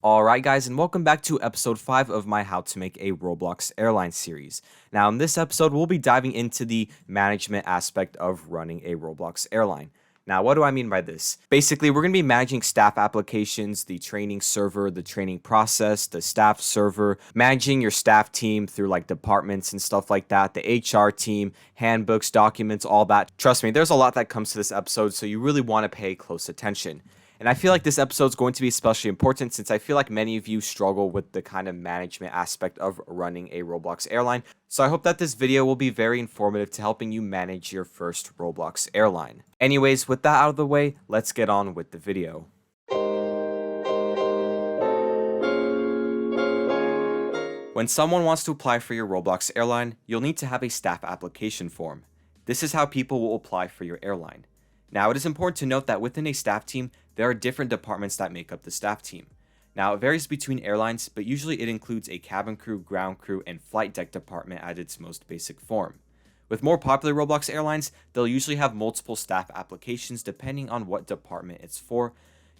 Alright guys, and welcome back to episode 5 of my How to Make a Roblox Airline series. Now in this episode, we'll be diving into the management aspect of running a Roblox airline. Now what do I mean by this? Basically, we're going to be managing staff applications, the training server, the training process, the staff server, managing your staff team through like departments and stuff like that, the HR team, handbooks, documents, all that. Trust me, there's a lot that comes to this episode, so you really want to pay close attention. And I feel like this episode is going to be especially important since I feel like many of you struggle with the kind of management aspect of running a Roblox airline. So I hope that this video will be very informative to helping you manage your first Roblox airline. Anyways, with that out of the way, let's get on with the video. When someone wants to apply for your Roblox airline, you'll need to have a staff application form. This is how people will apply for your airline. Now, it is important to note that within a staff team, there are different departments that make up the staff team. Now, it varies between airlines, but usually it includes a cabin crew, ground crew, and flight deck department at its most basic form. With more popular Roblox airlines, they'll usually have multiple staff applications depending on what department it's for.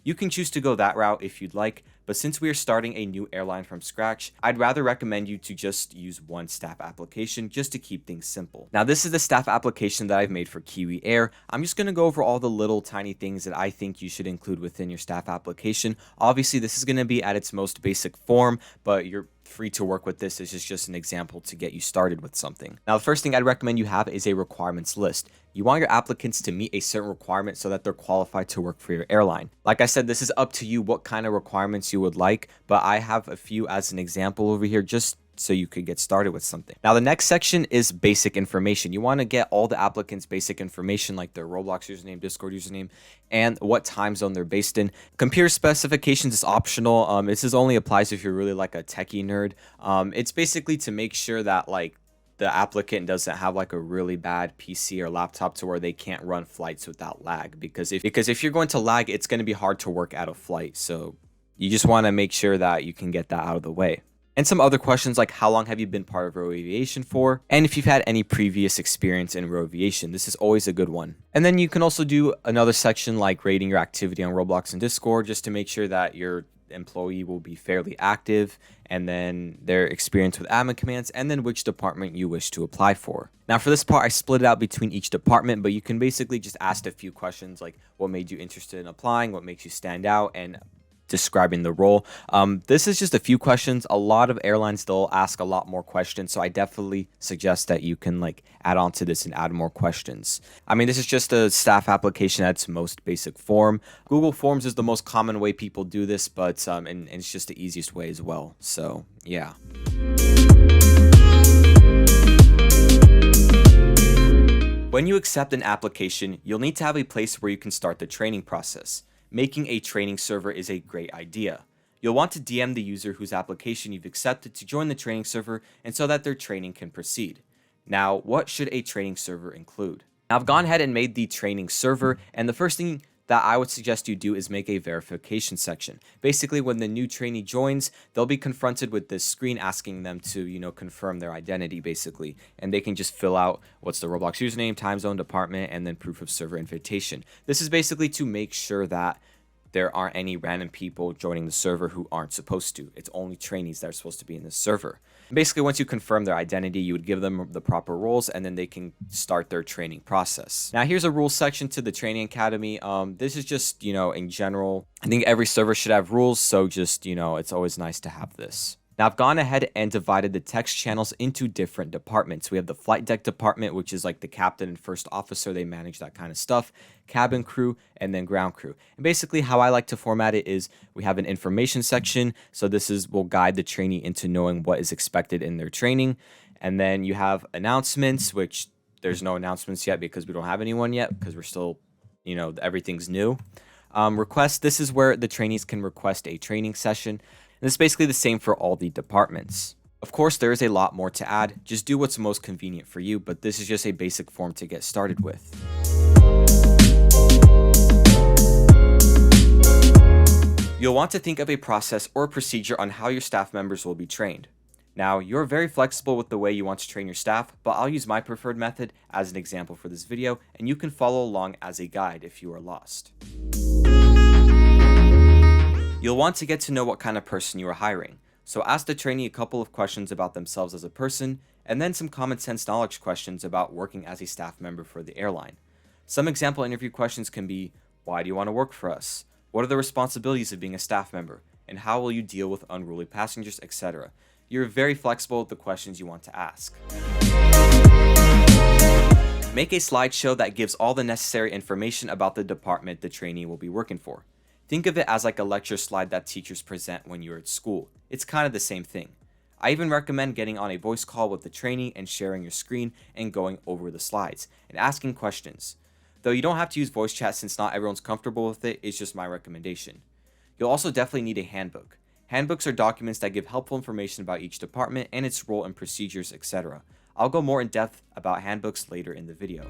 You can choose to go that route if you'd like, but since we are starting a new airline from scratch, I'd rather recommend you to just use one staff application just to keep things simple. Now, this is the staff application that I've made for Kiwi Air. I'm just going to go over all the little tiny things that I think you should include within your staff application. Obviously, this is going to be at its most basic form, but you're free to work with this. This is just an example to get you started with something. Now, the first thing I'd recommend you have is a requirements list. You want your applicants to meet a certain requirement so that they're qualified to work for your airline. Like I said, this is up to you what kind of requirements you would like, but I have a few as an example over here just so you could get started with something. Now, the next section is basic information. You want to get all the applicants' basic information like their Roblox username, Discord username, and what time zone they're based in. Computer specifications is optional. This is only applies if you're really like a techie nerd. It's basically to make sure that like the applicant doesn't have like a really bad PC or laptop to where they can't run flights without lag. Because if you're going to lag, it's going to be hard to work at a flight. So you just want to make sure that you can get that out of the way. And some other questions like how long have you been part of Row Aviation for? And if you've had any previous experience in Row Aviation, this is always a good one. And then you can also do another section like rating your activity on Roblox and Discord just to make sure that your employee will be fairly active, and then their experience with admin commands, and then which department you wish to apply for. Now for this part, I split it out between each department, but you can basically just ask a few questions like what made you interested in applying, what makes you stand out, and describing the role. This is just a few questions. A lot of airlines, they'll ask a lot more questions, so I definitely suggest that you can like add on to this and add more questions. I mean, this is just a staff application at its most basic form. Google Forms is the most common way people do this, but and it's just the easiest way as well. So yeah. When you accept an application, you'll need to have a place where you can start the training process. Making a training server is a great idea. You'll want to DM the user whose application you've accepted to join the training server and so that their training can proceed. Now, what should a training server include? Now, I've gone ahead and made the training server, and the first thing that I would suggest you do is make a verification section. Basically, when the new trainee joins, they'll be confronted with this screen asking them to, confirm their identity, basically. And they can just fill out what's the Roblox username, time zone, department, and then proof of server invitation. This is basically to make sure that there aren't any random people joining the server who aren't supposed to. It's only trainees that are supposed to be in the server. Basically, once you confirm their identity, you would give them the proper roles, and then they can start their training process. Now, here's a rules section to the training academy. This is just, in general, I think every server should have rules, so just, it's always nice to have this. Now, I've gone ahead and divided the text channels into different departments. We have the flight deck department, which is like the captain and first officer. They manage that kind of stuff. Cabin crew, and then ground crew. And basically how I like to format it is we have an information section. So this will guide the trainee into knowing what is expected in their training. And then you have announcements, which there's no announcements yet because we don't have anyone yet because we're still, everything's new. Requests, this is where the trainees can request a training session. And it's basically the same for all the departments. Of course, there is a lot more to add. Just do what's most convenient for you, but this is just a basic form to get started with. You'll want to think of a process or procedure on how your staff members will be trained. Now, you're very flexible with the way you want to train your staff, but I'll use my preferred method as an example for this video, and you can follow along as a guide if you are lost. You'll want to get to know what kind of person you are hiring, so ask the trainee a couple of questions about themselves as a person, and then some common sense knowledge questions about working as a staff member for the airline. Some example interview questions can be, why do you want to work for us? What are the responsibilities of being a staff member? And how will you deal with unruly passengers, etc.? You're very flexible with the questions you want to ask. Make a slideshow that gives all the necessary information about the department the trainee will be working for. Think of it as like a lecture slide that teachers present when you're at school. It's kind of the same thing. I even recommend getting on a voice call with the trainee and sharing your screen and going over the slides and asking questions. Though you don't have to use voice chat since not everyone's comfortable with it, it's just my recommendation. You'll also definitely need a handbook. Handbooks are documents that give helpful information about each department and its role and procedures, etc. I'll go more in depth about handbooks later in the video.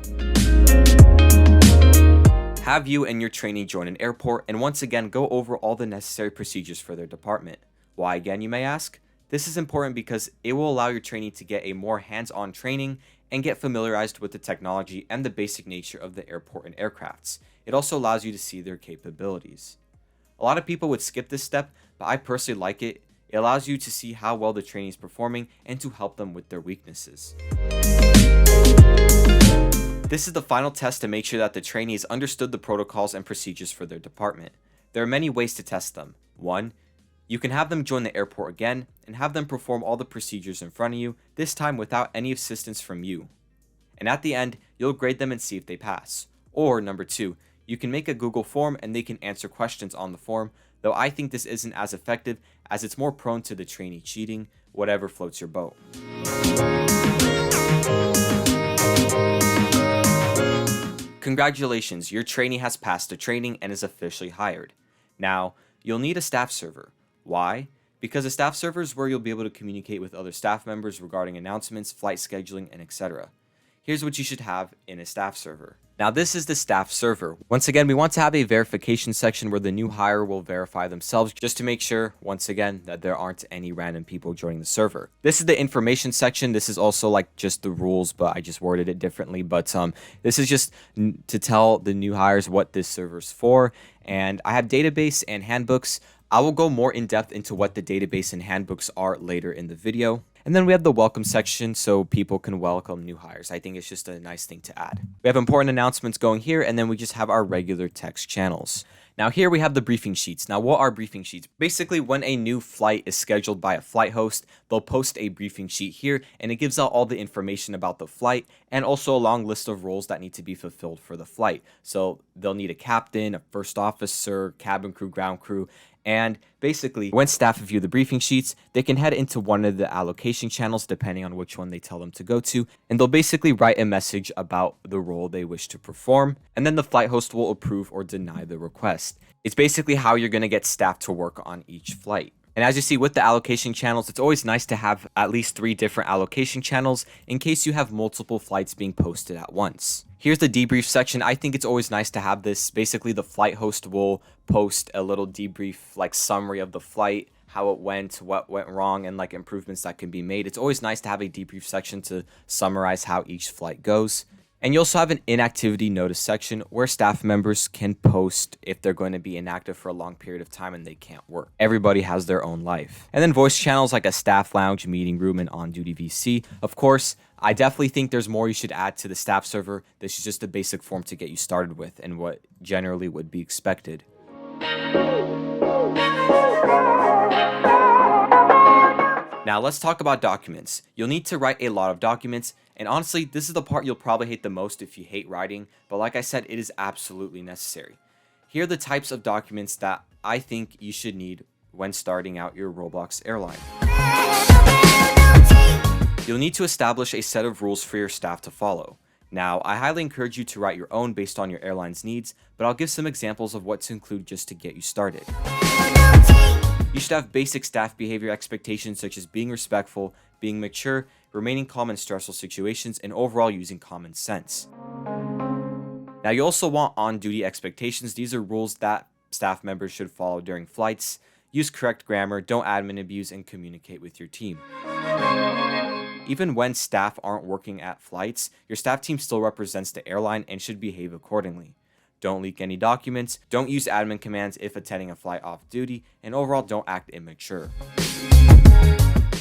Have you and your trainee join an airport and once again go over all the necessary procedures for their department. Why again, you may ask? This is important because it will allow your trainee to get a more hands-on training and get familiarized with the technology and the basic nature of the airport and aircrafts. It also allows you to see their capabilities. A lot of people would skip this step, but I personally like it. It allows you to see how well the trainee is performing and to help them with their weaknesses. This is the final test to make sure that the trainee has understood the protocols and procedures for their department. There are many ways to test them. 1. You can have them join the airport again and have them perform all the procedures in front of you, this time without any assistance from you. And at the end, you'll grade them and see if they pass. Or number 2, you can make a Google form and they can answer questions on the form, though I think this isn't as effective as it's more prone to the trainee cheating, whatever floats your boat. Congratulations, your trainee has passed the training and is officially hired. Now, you'll need a staff server. Why? Because a staff server is where you'll be able to communicate with other staff members regarding announcements, flight scheduling, and etc. Here's what you should have in a staff server. Now this is the staff server. Once again, we want to have a verification section where the new hire will verify themselves just to make sure, once again, that there aren't any random people joining the server. This is the information section. This is also like just the rules, but I just worded it differently. But this is just to tell the new hires what this server's for. And I have database and handbooks. I will go more in depth into what the database and handbooks are later in the video. And then we have the welcome section so people can welcome new hires. I think it's just a nice thing to add. We have important announcements going here, and then we just have our regular text channels. Now here we have the briefing sheets. Now what are briefing sheets? Basically, when a new flight is scheduled by a flight host, they'll post a briefing sheet here, and it gives out all the information about the flight and also a long list of roles that need to be fulfilled for the flight. So they'll need a captain, a first officer, cabin crew, ground crew. And basically, when staff view the briefing sheets, they can head into one of the allocation channels depending on which one they tell them to go to, and they'll basically write a message about the role they wish to perform, and then the flight host will approve or deny the request. It's basically how you're going to get staff to work on each flight. And as you see with the allocation channels, it's always nice to have at least 3 different allocation channels in case you have multiple flights being posted at once. Here's the debrief section. I think it's always nice to have this. Basically, the flight host will post a little debrief, like summary of the flight, how it went, what went wrong, and like improvements that can be made. It's always nice to have a debrief section to summarize how each flight goes. And you also have an inactivity notice section where staff members can post if they're going to be inactive for a long period of time and they can't work. Everybody has their own life. And then voice channels like a staff lounge, meeting room, and on-duty VC. Of course, I definitely think there's more you should add to the staff server. This is just a basic form to get you started with and what generally would be expected. Now let's talk about documents. You'll need to write a lot of documents, and honestly, this is the part you'll probably hate the most if you hate writing, but like I said, it is absolutely necessary. Here are the types of documents that I think you should need when starting out your Roblox airline. You'll need to establish a set of rules for your staff to follow. Now, I highly encourage you to write your own based on your airline's needs, but I'll give some examples of what to include just to get you started. You should have basic staff behavior expectations such as being respectful, being mature, remaining calm in stressful situations, and overall using common sense. Now, you also want on-duty expectations. These are rules that staff members should follow during flights. Use correct grammar, don't admin abuse, and communicate with your team. Even when staff aren't working at flights, your staff team still represents the airline and should behave accordingly. don't leak any documents, don't use admin commands if attending a flight off duty, and overall don't act immature.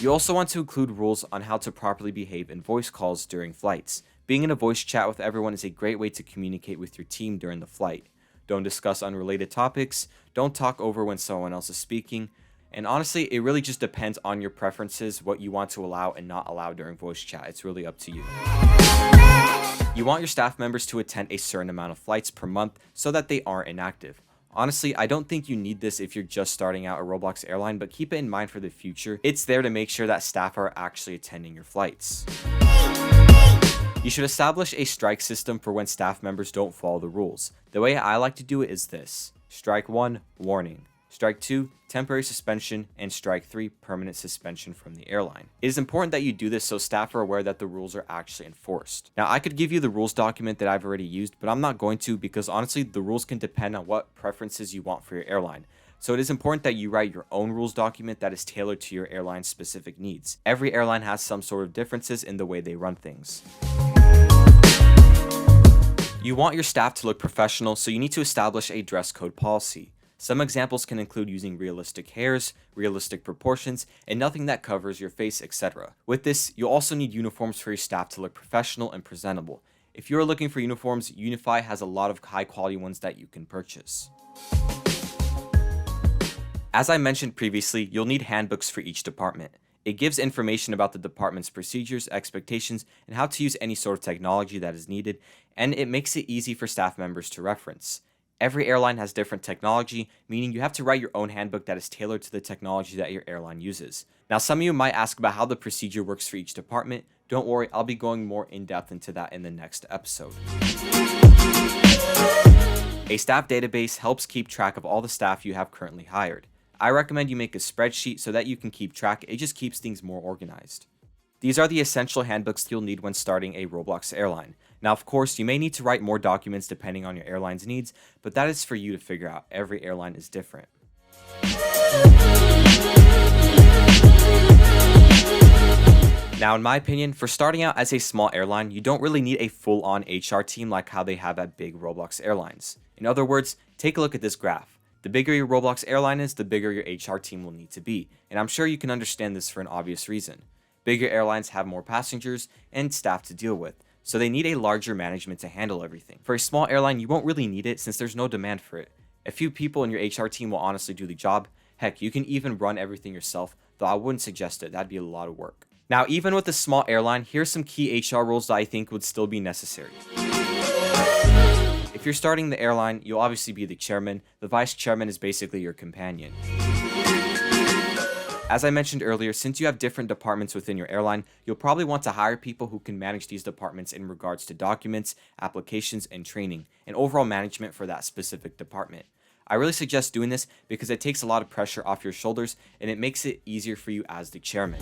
You also want to include rules on how to properly behave in voice calls during flights. Being in a voice chat with everyone is a great way to communicate with your team during the flight. Don't discuss unrelated topics, don't talk over when someone else is speaking, and honestly, it really just depends on your preferences, what you want to allow and not allow during voice chat. It's really up to you. You want your staff members to attend a certain amount of flights per month so that they aren't inactive. Honestly, I don't think you need this if you're just starting out a Roblox Airline, but keep it in mind for the future. It's there to make sure that staff are actually attending your flights. You should establish a strike system for when staff members don't follow the rules. The way I like to do it is this: strike 1, warning. Strike 2, temporary suspension, and strike 3, permanent suspension from the airline. It is important that you do this so staff are aware that the rules are actually enforced. Now, I could give you the rules document that I've already used, but I'm not going to because honestly, the rules can depend on what preferences you want for your airline. So it is important that you write your own rules document that is tailored to your airline's specific needs. Every airline has some sort of differences in the way they run things. You want your staff to look professional, so you need to establish a dress code policy. Some examples can include using realistic hairs, realistic proportions, and nothing that covers your face, etc. With this, you'll also need uniforms for your staff to look professional and presentable. If you're looking for uniforms, Unify has a lot of high quality ones that you can purchase. As I mentioned previously, you'll need handbooks for each department. It gives information about the department's procedures, expectations, and how to use any sort of technology that is needed, and it makes it easy for staff members to reference. Every airline has different technology, meaning you have to write your own handbook that is tailored to the technology that your airline uses. Now, some of you might ask about how the procedure works for each department. Don't worry, I'll be going more in depth into that in the next episode. A staff database helps keep track of all the staff you have currently hired. I recommend you make a spreadsheet so that you can keep track. It just keeps things more organized. These are the essential handbooks you'll need when starting a Roblox airline. Now, of course, you may need to write more documents depending on your airline's needs, but that is for you to figure out. Every airline is different. Now, in my opinion, for starting out as a small airline, you don't really need a full-on HR team like how they have at big Roblox airlines. In other words, take a look at this graph. The bigger your Roblox airline is, the bigger your HR team will need to be, and I'm sure you can understand this for an obvious reason. Bigger airlines have more passengers and staff to deal with, so they need a larger management to handle everything. For a small airline, you won't really need it since there's no demand for it. A few people in your HR team will honestly do the job. Heck, you can even run everything yourself, though I wouldn't suggest it. That'd be a lot of work. Now, even with a small airline, here's some key HR roles that I think would still be necessary. If you're starting the airline, you'll obviously be the chairman. The vice chairman is basically your companion. As I mentioned earlier, since you have different departments within your airline, you'll probably want to hire people who can manage these departments in regards to documents, applications, and training, and overall management for that specific department. I really suggest doing this because it takes a lot of pressure off your shoulders and it makes it easier for you as the chairman.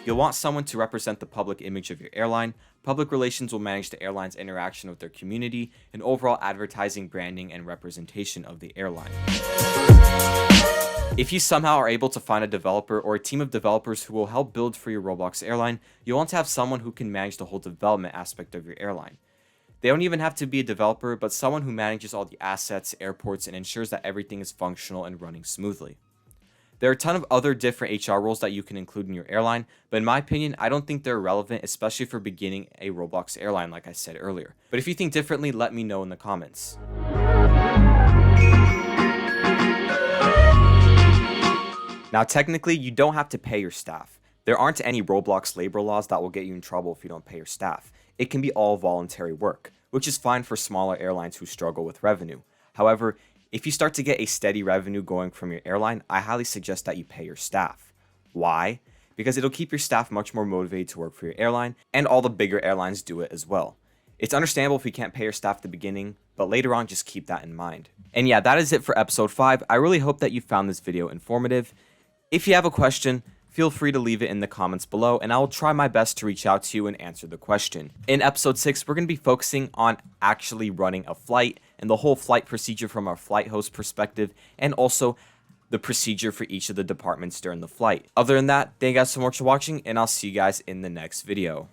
You'll want someone to represent the public image of your airline. Public relations will manage the airline's interaction with their community and overall advertising, branding, and representation of the airline. If you somehow are able to find a developer or a team of developers who will help build for your Roblox airline, you'll want to have someone who can manage the whole development aspect of your airline. They don't even have to be a developer, but someone who manages all the assets, airports, and ensures that everything is functional and running smoothly. There are a ton of other different HR roles that you can include in your airline, but in my opinion, I don't think they're relevant, especially for beginning a Roblox airline like I said earlier. But if you think differently, let me know in the comments. Now, technically, you don't have to pay your staff. There aren't any Roblox labor laws that will get you in trouble if you don't pay your staff. It can be all voluntary work, which is fine for smaller airlines who struggle with revenue. However, if you start to get a steady revenue going from your airline, I highly suggest that you pay your staff. Why? Because it'll keep your staff much more motivated to work for your airline, and all the bigger airlines do it as well. It's understandable if you can't pay your staff at the beginning, but later on, just keep that in mind. And yeah, that is it for episode 5. I really hope that you found this video informative. If you have a question, feel free to leave it in the comments below, and I will try my best to reach out to you and answer the question. In episode 6, we're going to be focusing on actually running a flight and the whole flight procedure from our flight host perspective, and also the procedure for each of the departments during the flight. Other than that, thank you guys so much for watching, and I'll see you guys in the next video.